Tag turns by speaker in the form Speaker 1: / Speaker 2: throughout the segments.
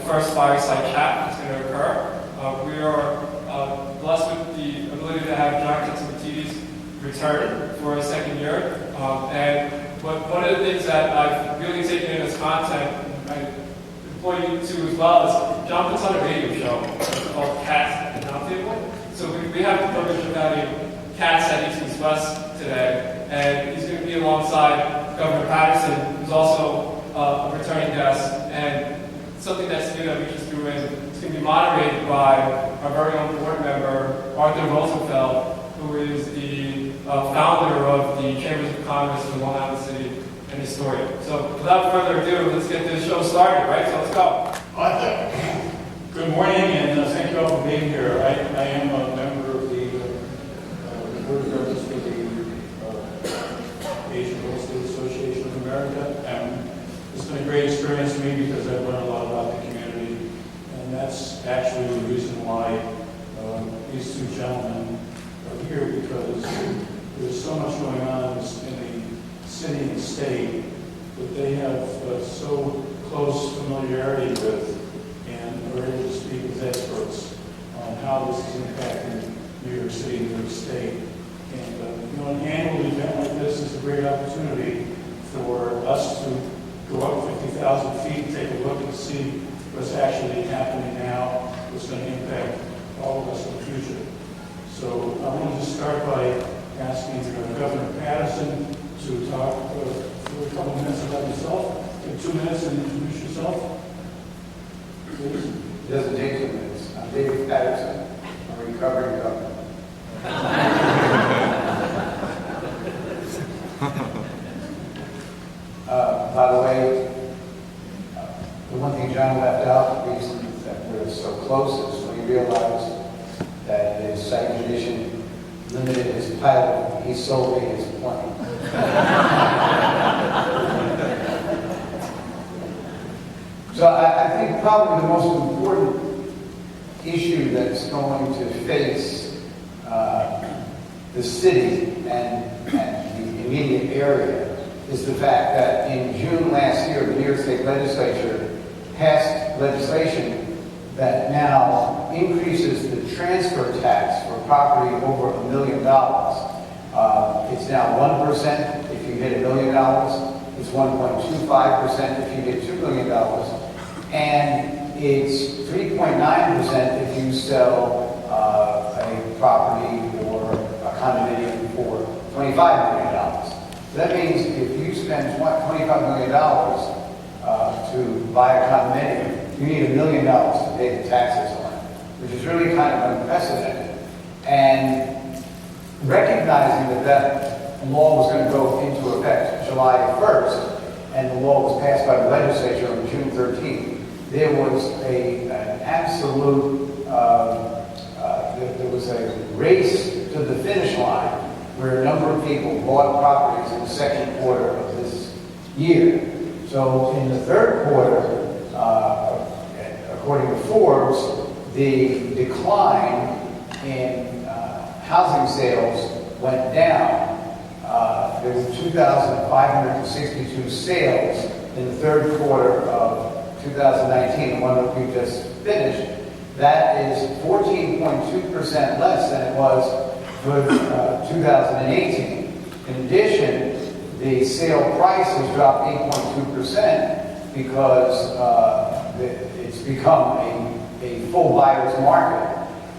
Speaker 1: first fireside chat that's going to occur. We are blessed with the ability to have John Catsimatidis return for a second year. One of the things that I've really taken in as content, I employ you to as well, is John puts on a radio show called Cats at Roundtable. So we have the privilege of having Cats at East West today, and he's going to be alongside Governor Paterson, who's also a returning guest, and something that's new that we just threw in. It's going to be moderated by our very own board member, Rosenfield, who is the founder of the Chambers of Commerce in Long Island City and historian. So without further ado, let's get this show started, right? So let's go.
Speaker 2: Good morning, and thank you all for being here. I am a member of the Board of Governors for the Asian Real Estate Association of America, and it's been a great experience for me because I've learned a lot about the community, and that's actually the reason why these two gentlemen are here, because there's so much going on in the city and state that they have so close familiarity with, and are able to speak as experts on how this is impacting New York City and New York State. And an annual event like this is a great opportunity for us to go up 50,000 feet, take a look and see what's actually happening now, what's going to impact all of us in the future. So I want to just start by asking Governor Paterson to talk for a couple minutes about yourself. Take 2 minutes and introduce yourself. Please.
Speaker 3: It doesn't take 2 minutes. I'm David Paterson. I'm a recovering governor. By the way, the one thing John left out, the reason that we're so close, is when he realized that his second edition limited his pilot, he sold me his plane. So I think probably the most important issue that's going to face the city and the immediate area is the fact that in June last year, the New York State Legislature passed legislation that now increases the transfer tax for property over $1 million. It's now 1% if you hit $1 million. It's 1.25% if you hit $2 million. And it's 3.9% if you sell a property or a condominium for $25 million. So that means if you spend $25 million to buy a condominium, you need $1 million to pay the taxes on it, which is really kind of unprecedented. And recognizing that that law was going to go into effect July 1st, and the law was passed by the legislature on June 13th, there was an absolute, there was a race to the finish line where a number of people bought properties in the second quarter of this year. So in the third quarter, according to Forbes, the decline in housing sales went down. There were 2,562 sales in the third quarter of 2019, the one that we just finished. That is 14.2% less than it was for 2018. In addition, the sale price has dropped 8.2% because it's become a full buyer's market.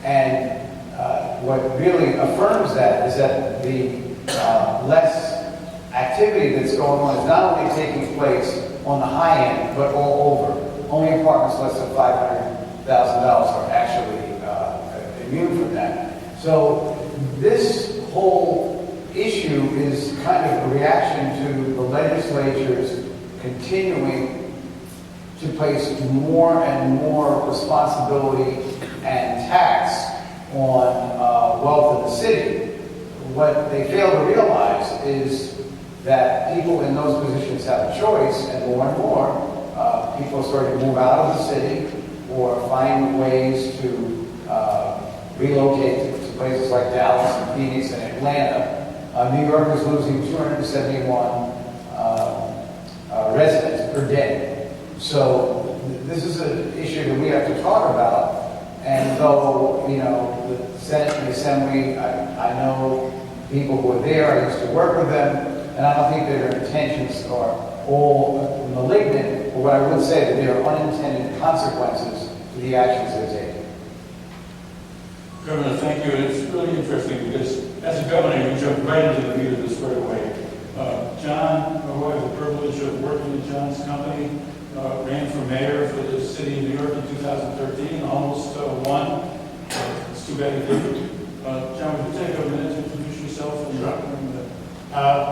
Speaker 3: And what really affirms that is that the less activity that's going on is not only taking place on the high end, but all over. Only apartments less than $500,000 are actually immune from that. So this whole issue is kind of a reaction to the legislature's continuing to place more and more responsibility and tax on wealth in the city. What they fail to realize is that people in those positions have a choice, and more people are starting to move out of the city or find ways to relocate to places like Dallas and Phoenix and Atlanta. New York is losing 271 residents per day. So this is an issue that we have to talk about. And though, you know, the Senate and the Assembly, I know people who are there, I used to work with them, and I don't think that their intentions are all malignant, but what I would say that there are unintended consequences to the actions they're taking.
Speaker 2: Governor, thank you. And it's really interesting because as a governor, you jump right into the meat of this right away. John, who I have the privilege of working with John's company, ran for mayor for the city of New York in 2013, almost won. It's too bad he didn't. John, would you take a minute to introduce yourself?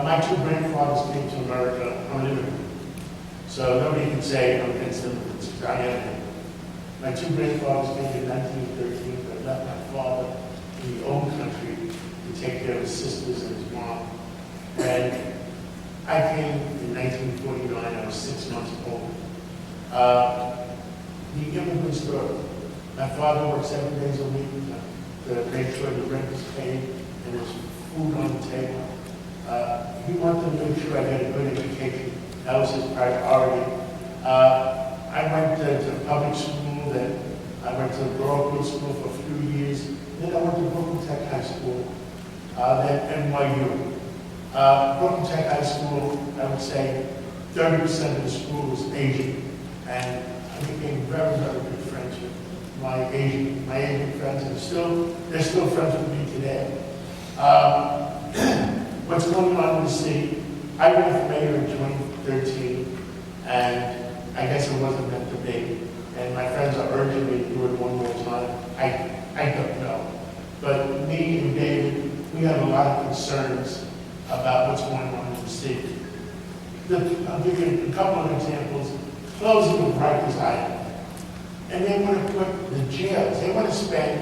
Speaker 4: My two grandfathers came to America. I'm an immigrant. So nobody can say I'm against immigrants, because I am. My two grandfathers came in 1913, but left my father in the own country to take care of his sisters and his mom. And I came in 1949. I was 6 months old. The immigrant story. My father worked 7 days a week to make sure the rent was paid and there's food on the table. He wanted to make sure I had a good education. That was his priority. I went to public school, then I went to Rosenfield school for a few years. Then I went to Brooklyn Tech High School, then NYU. Brooklyn Tech High School, I would say 30% of the school was Asian. And I became very, very good friends with my Asian friends, and they're still friends with me today. What's going on in the city? I ran for mayor in 2013, and I guess it wasn't meant to be. And my friends are urging me to do it one more time. I don't know. But me and David, we have a lot of concerns about what's going on in the city. I'll give you a couple of examples. Closing of Rikers Island. And they want to put the jails, they want to spend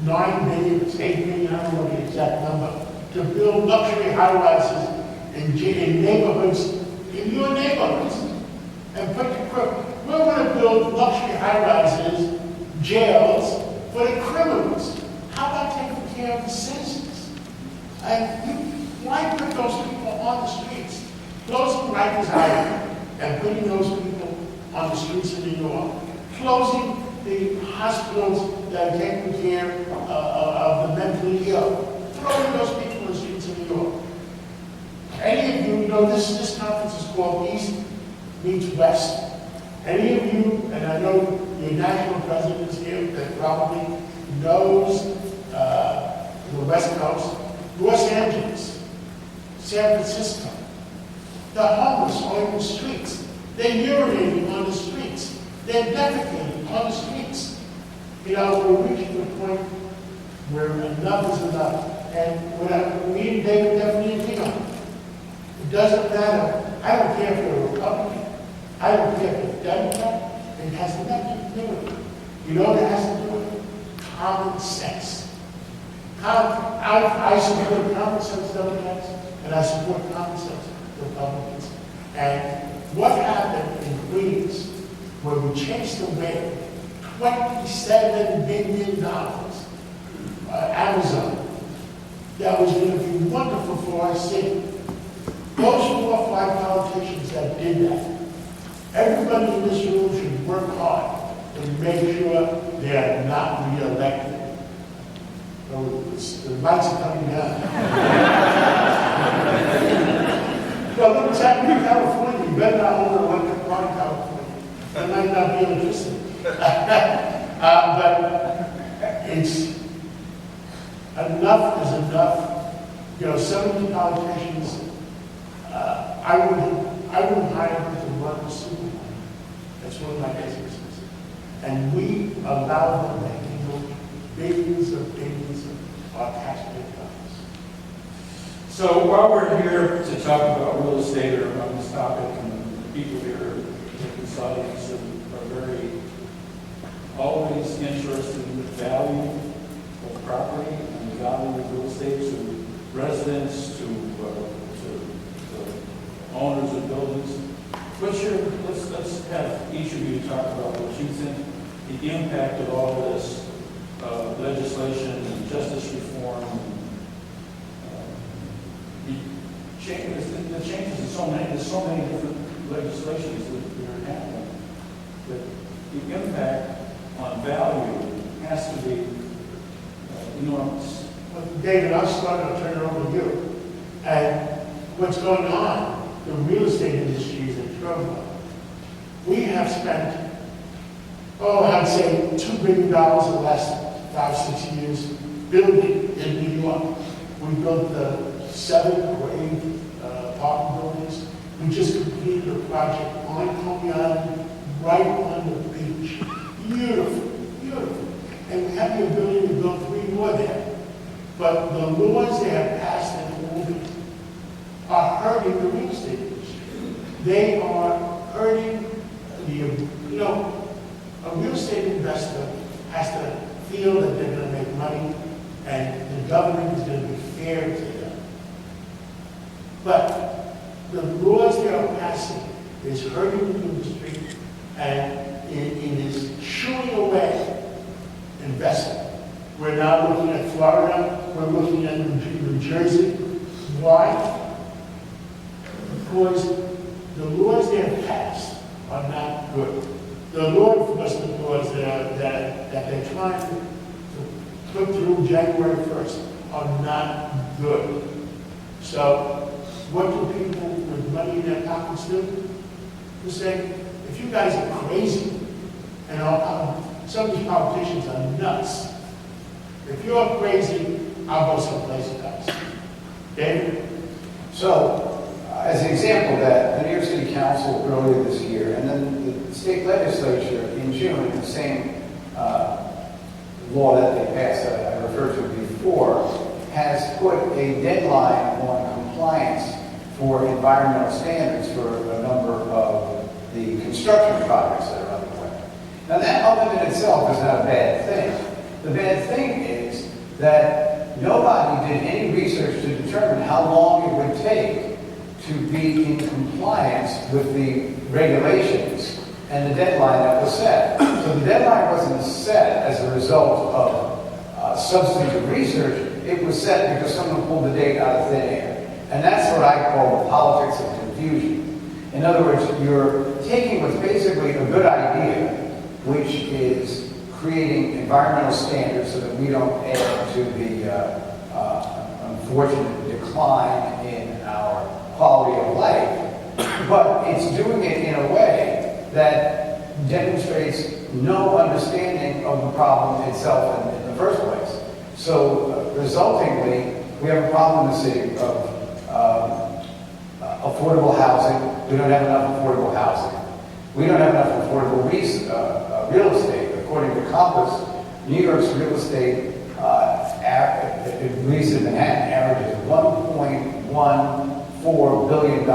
Speaker 4: $9 million, $8 million, I don't know the exact number, to build luxury high-rises in neighborhoods, in your neighborhoods, and put the crook. We want to build luxury high-rises, jails for the criminals. How about taking care of the citizens? And why put those people on the streets? Closing Rikers Island and putting those people on the streets of New York. Closing the hospitals that are taking care of the mentally ill. Throwing those people on the streets of New York. Any of you know this conference is called East Meets West. Any of you, and I know your national president is here that probably knows the West Coast, Los Angeles, San Francisco. The homeless are in the streets. They're urinating on the streets. They're defecating on the streets. You know, we're reaching a point where enough is enough. And me and David definitely agree on it. It doesn't matter. I don't care if you're a Republican. I don't care if you're a Democrat. It has nothing to do with it. You know what it has to do with it? Common sense. I support common sense Democrats, and I support common sense Republicans. And what happened in Queens, where we chased away $27 billion, Amazon, that was going to be wonderful for our city. Those 4 or 5 politicians that did that, everybody in this room should work hard to make sure they are not re-elected. Oh, the lights are coming down. Well, look what's happening in California. You better not hold an electric car in California. There might not be electricity. But it's enough is enough. You know, some of the politicians, I wouldn't hire them to run the supermarket. That's one of my businesses. And we allow them to handle billions of our taxpayer dollars.
Speaker 2: So while we're here to talk about real estate or on this topic, and the people here in this audience are very always interested in the value of property and the value of real estate to residents, to owners of buildings. Let's have each of you talk about what you think the impact of all of this legislation and justice reform, the changes in there's so many different legislations that are happening. that the impact on value has to be enormous.
Speaker 4: Well, David, I'll start, I'll turn it over to you. And what's going on, the real estate industry is in trouble. We have spent, I'd say $2 billion in the last 5-6 years building in New York. We built the 7 or 8 apartment buildings. We just completed a project on Coney Island, right on the beach. Beautiful, beautiful. And we have the ability to build 3 more there. But the laws they have passed and moving are hurting the real estate industry. They are hurting a real estate investor has to feel that they're going to make money and the government is going to be fair to them. But the laws they are passing is hurting the industry and it is shooing away investment. We're now looking at Florida, we're looking at New Jersey. Why? Because the laws they have passed are not good. The law enforcement laws that they're trying to put through January 1st are not good. So what do people with money in their pockets do? They say, if you guys are crazy, and some of these politicians are nuts, if you're crazy, I'll go someplace else. David?
Speaker 3: So, as an example of that, the New York City Council earlier this year, and then the state legislature in June, in the same law that they passed that I referred to before, has put a deadline on compliance for environmental standards for a number of the construction projects that are underway. Now that element in itself is not a bad thing. The bad thing is that nobody did any research to determine how long it would take to be in compliance with the regulations and the deadline that was set. So the deadline wasn't set as a result of substantive research. It was set because someone pulled the date out of thin air. And that's what I call the politics of confusion. In other words, you're taking what's basically a good idea, which is creating environmental standards so that we don't add to the unfortunate decline in our quality of life, but it's doing it in a way that demonstrates no understanding of the problem itself in the first place. So, resultingly, we have a problem in the city of affordable housing. We don't have enough affordable housing. We don't have enough affordable real estate. According to Compass, New York's real estate, at least in Manhattan, averages $1.14 billion.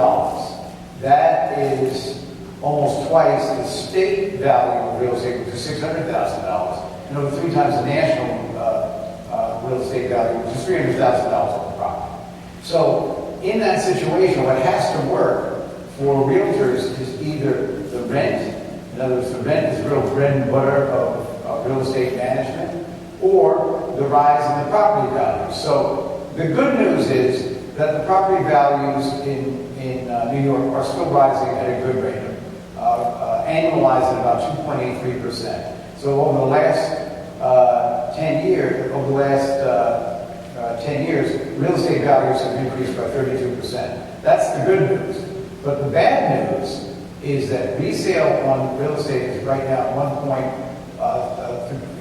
Speaker 3: That is almost twice the state value of real estate, which is $600,000, and over 3 times the national real estate value, which is $300,000 on the property. So in that situation, what has to work for realtors is either the rent, in other words, the rent is real bread and butter of real estate management, or the rise in the property values. So the good news is that the property values in New York are still rising at a good rate, annualized at about 2.83%. So over the last 10 years, real estate values have increased by 32%. That's the good news. But the bad news is that resale on real estate is right now at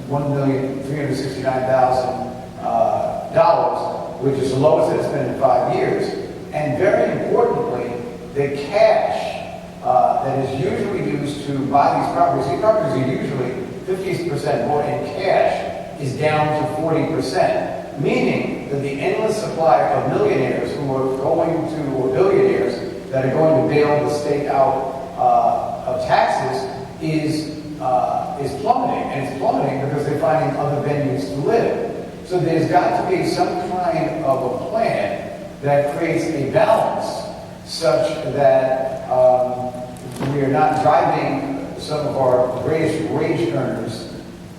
Speaker 3: $1,369,000, which is the lowest it's been in 5 years. And very importantly, the cash that is usually used to buy these properties are usually 50% more in cash, is down to 40%, meaning that the endless supply of millionaires who are going to, or billionaires that are going to bail the state out of taxes is plummeting, and it's plummeting because they're finding other venues to live. So there's got to be some kind of a plan that creates a balance such that we are not driving some of our greatest wage earners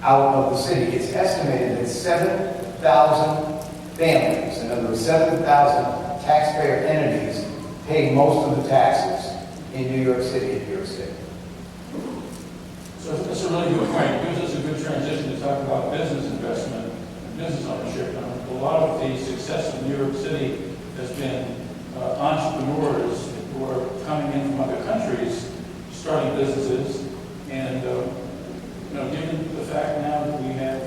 Speaker 3: out of the city. It's estimated that 7,000 families, in other words, 7,000 taxpayer entities, pay most of the taxes in New York City.
Speaker 2: So that's a really good point. It gives us a good transition to talk about business investment and business ownership. A lot of the success in New York City has been entrepreneurs who are coming in from other countries, starting businesses, and given the fact now that we have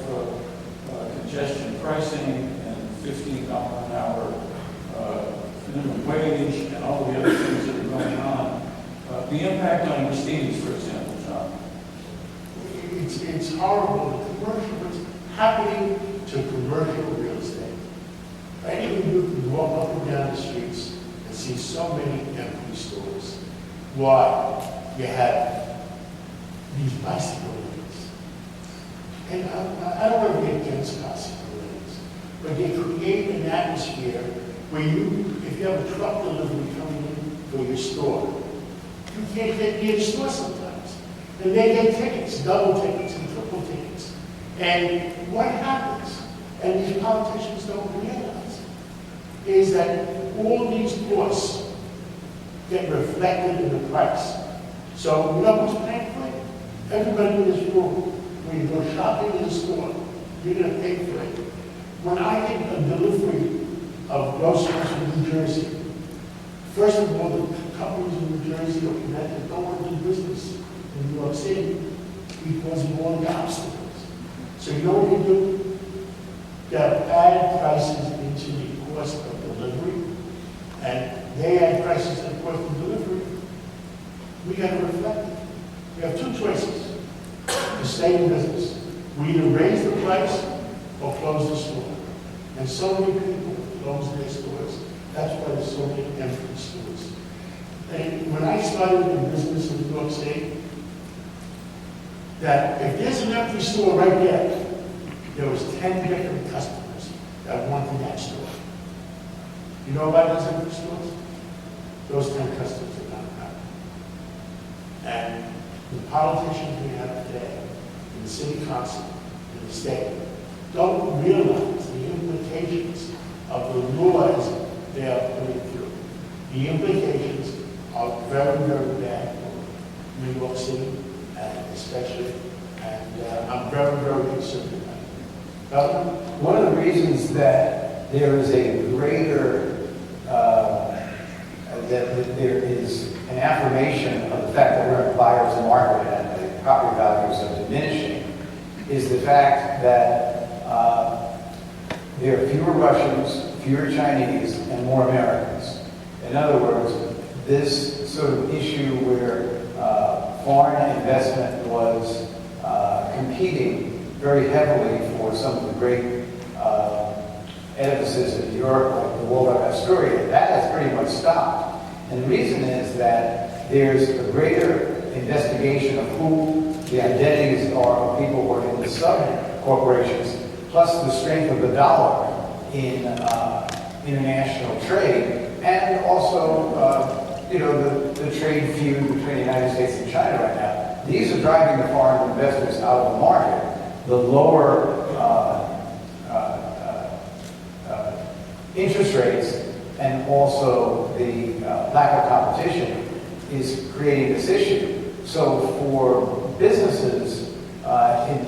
Speaker 2: congestion pricing and $15 an hour minimum wage and all the other things that are going on, the impact on Mercedes, for example, John.
Speaker 4: It's horrible. The commercial, what's happening to commercial real estate. Anyone who can walk up and down the streets and see so many empty stores. Why? You have these bicycle lanes. And I don't want to be against bicycle lanes, but they create an atmosphere where if you have a truck delivery coming in for your store, you can't get near the store sometimes. And they get tickets, double tickets and triple tickets. And what happens, and these politicians don't realize, is that all these costs get reflected in the price. So you know who's paying for it? Everybody in this room. When you go shopping in the store, you're going to pay for it. When I get a delivery of groceries from New Jersey, first of all, the companies in New Jersey or Connecticut don't want to do business in New York City because of all the obstacles. So you know what you do? You add prices into the cost of delivery, and they add prices to the cost of delivery. We got to reflect it. We have two choices to stay in business. We either raise the price or close the store. And so many people close their stores. That's why there's so many empty stores. And when I started in business in New York State, that if there's an empty store right there was 10 different customers that wanted that store. You know about those empty stores? Those 10 customers are not happy. And the politicians we have today, in the city council, in the state, don't realize the implications of the laws they are putting through. The implications are very, very bad for New York City, and especially, and I'm very, very concerned about it.
Speaker 3: One of the reasons that there is a greater, that there is an affirmation of the fact that we're in a buyer's market and the property values are diminishing is the fact that there are fewer Russians, fewer Chinese, and more Americans. In other words, this sort of issue where foreign investment was competing very heavily for some of the great edifices in New York, like the Waldorf Astoria, that has pretty much stopped. And the reason is that there's a greater investigation of who the identities are of people who are in the sub-corporations, plus the strength of the dollar in international trade, and also, the trade feud between the United States and China right now. These are driving the foreign investors out of the market. The lower interest rates and also the lack of competition is creating this issue. So for businesses in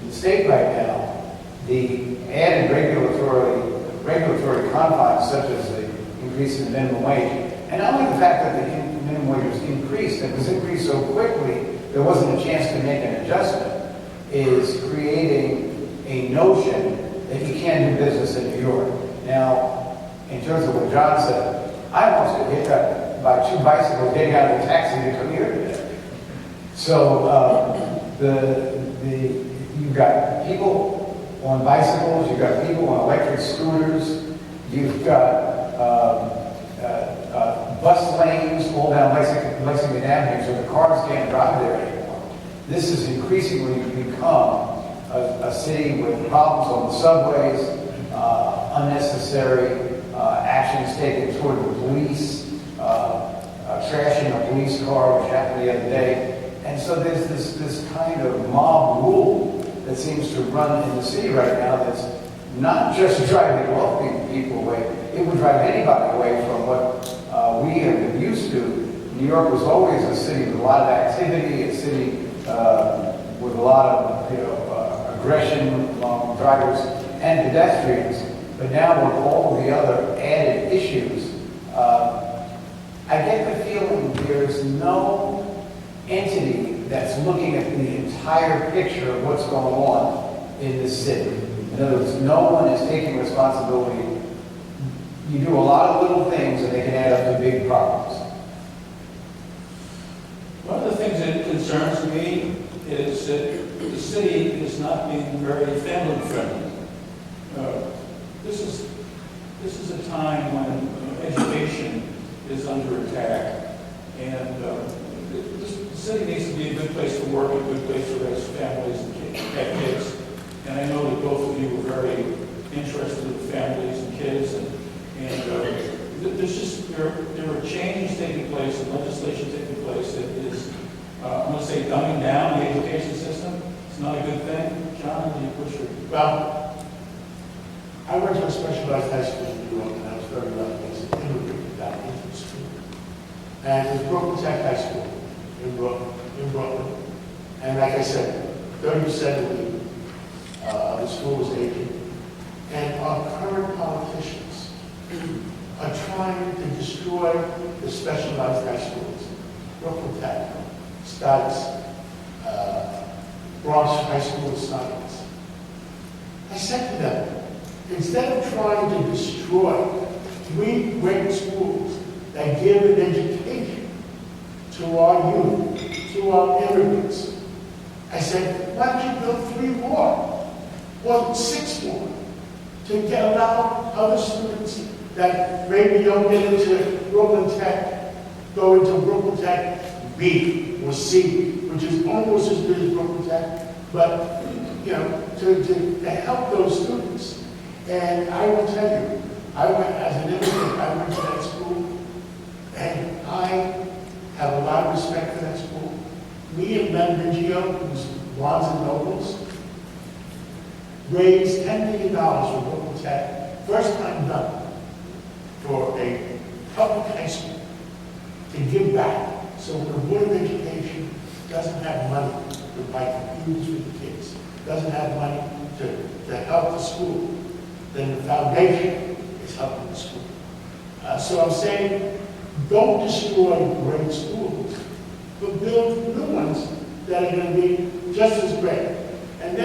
Speaker 3: the state right now, the added regulatory confines such as the increase in the minimum wage, and not only the fact that the minimum wage was increased, it was increased so quickly there wasn't a chance to make an adjustment, is creating a notion that you can't do business in New York. Now, in terms of what John said, I almost got hit by two bicycles getting out of the taxi to come here today. So you've got people on bicycles, you've got people on electric scooters, you've got bus lanes all down Lexington Avenue, so the cars can't drive there anymore. This has increasingly become a city with problems on the subways, unnecessary actions taken toward the police, trashing a police car, which happened the other day. And so there's this kind of mob rule that seems to run in the city right now that's not just driving wealthy people away, it would drive anybody away from what we have been used to. New York was always a city with a lot of activity, a city with a lot of, aggression among drivers and pedestrians. But now with all of the other added issues, I get the feeling there's no entity that's looking at the entire picture of what's going on in this city. In other words, no one is taking responsibility. You do a lot of little things and they can add up to big problems.
Speaker 2: One of the things that concerns me is that the city is not being very family friendly. This is a time when education is under attack, and the city needs to be a good place to work, a good place to raise families and kids. And I know that both of you were very interested in families and kids, and there are changes taking place and legislation taking place that is, I'm going to say, dumbing down the education system. It's not a good thing. John, do you push your...
Speaker 4: Well, I went to a specialized high school in New York, and I was very lucky as an immigrant down into the school. And it was Brooklyn Tech High School in Brooklyn. And like I said, 30% of the school was aging. And our current politicians are trying to destroy the specialized high schools. Brooklyn Tech, Studs, Bronx High School of Science. I said to them, instead of trying to destroy 3 great schools that give an education to our youth, to our immigrants, I said, why don't you build 3 more, or 6 more, to allow other students that maybe don't get into Brooklyn Tech, go into Brooklyn Tech B or C, which is almost as good as Brooklyn Tech, but to help those students. And I will tell you, I went as an immigrant, I went to that school, and I have a lot of respect for that school. Me and Ben Biggio, who's Barnes and Nobles, raised $10 million for Brooklyn Tech, first time done, for a public high school, to give back. So when the Board of Education doesn't have money to buy computers for the kids, doesn't have money to help the school, then the foundation is helping the school. So I'm saying, don't destroy great schools, but build new ones that are going to be just as great.